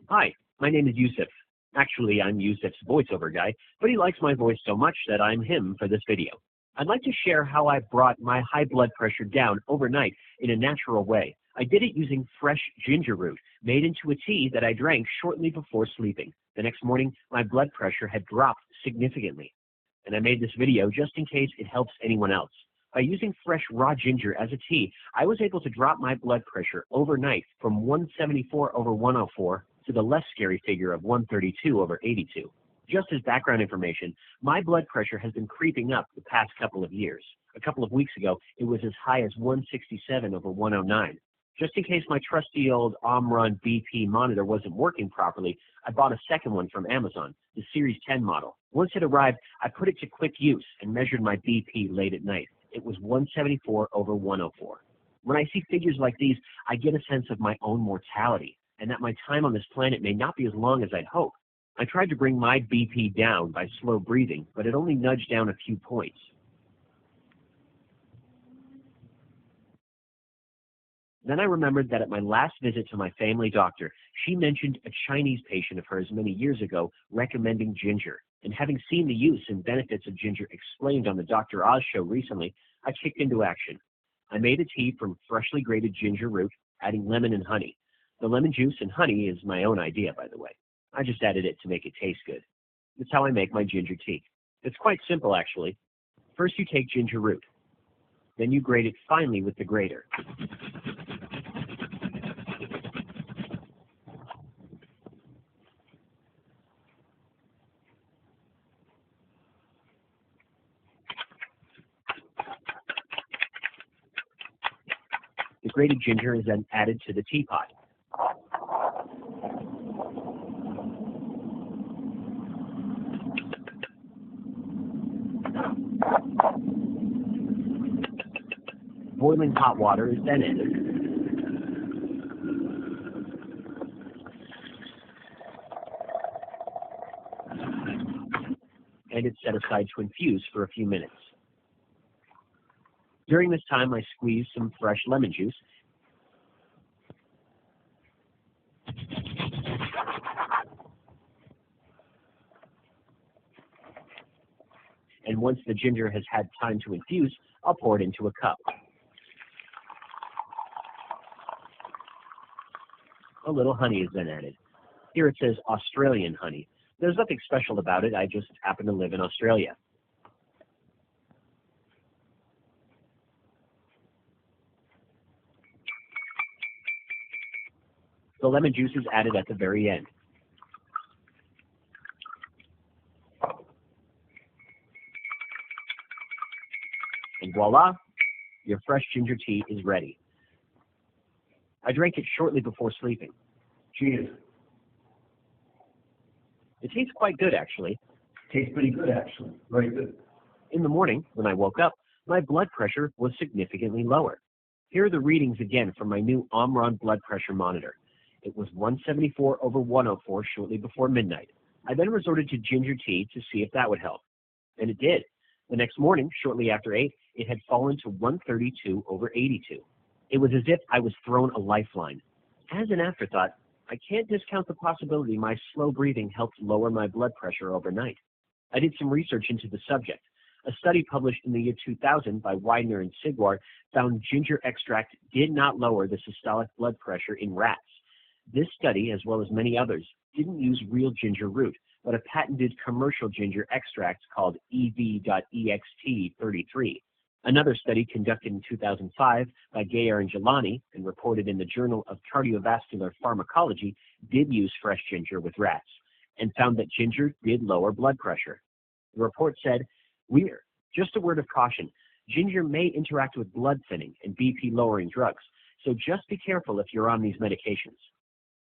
Hi, my name is Yusuf. Actually, I'm Yusuf's voiceover guy, but he likes my voice so much that I'm him for this video. I'd like to share how I brought my high blood pressure down overnight in a natural way. I did it using fresh ginger root made into a tea that I drank shortly before sleeping. The next morning, my blood pressure had dropped significantly, and I made this video just in case it helps anyone else. By using fresh raw ginger as a tea, I was able to drop my blood pressure overnight from 174/104 to the less scary figure of 132/82. Just as background information, my blood pressure has been creeping up the past couple of years. A couple of weeks ago, it was as high as 167/109. Just in case my trusty old Omron BP monitor wasn't working properly, I bought a second one from Amazon, the Series 10 model. Once it arrived, I put it to quick use and measured my BP late at night. It was 174/104. When I see figures like these, I get a sense of my own mortality and that my time on this planet may not be as long as I'd hope. I tried to bring my BP down by slow breathing, but it only nudged down a few points. Then I remembered that at my last visit to my family doctor, she mentioned a Chinese patient of hers many years ago recommending ginger. And having seen the use and benefits of ginger explained on the Dr. Oz show recently, I kicked into action. I made a tea from freshly grated ginger root, adding lemon and honey. The lemon juice and honey is my own idea, by the way. I just added it to make it taste good. That's how I make my ginger tea. It's quite simple, actually. First, you take ginger root. Then you grate it finely with the grater. The grated ginger is then added to the teapot. Boiling hot water is then added. And it's set aside to infuse for a few minutes. During this time, I squeeze some fresh lemon juice and once the ginger has had time to infuse, I'll pour it into a cup. A little honey is then added. Here it says Australian honey. There's nothing special about it, I just happen to live in Australia. The lemon juice is added at the very end. And voila, your fresh ginger tea is ready. I drank it shortly before sleeping. Cheers. It tastes quite good, actually. Tastes pretty good, actually. Very good. In the morning, when I woke up, my blood pressure was significantly lower. Here are the readings again from my new Omron blood pressure monitor. It was 174/104 shortly before midnight. I then resorted to ginger tea to see if that would help. And it did. The next morning, shortly after 8, it had fallen to 132/82. It was as if I was thrown a lifeline. As an afterthought, I can't discount the possibility my slow breathing helped lower my blood pressure overnight. I did some research into the subject. A study published in the year 2000 by Widener and Sigwart found ginger extract did not lower the systolic blood pressure in rats. This study, as well as many others, didn't use real ginger root, but a patented commercial ginger extract called EV.EXT33. Another study conducted in 2005 by Gayer and Jelani and reported in the Journal of Cardiovascular Pharmacology did use fresh ginger with rats and found that ginger did lower blood pressure. The report said, just a word of caution, ginger may interact with blood thinning and BP lowering drugs, so just be careful if you're on these medications.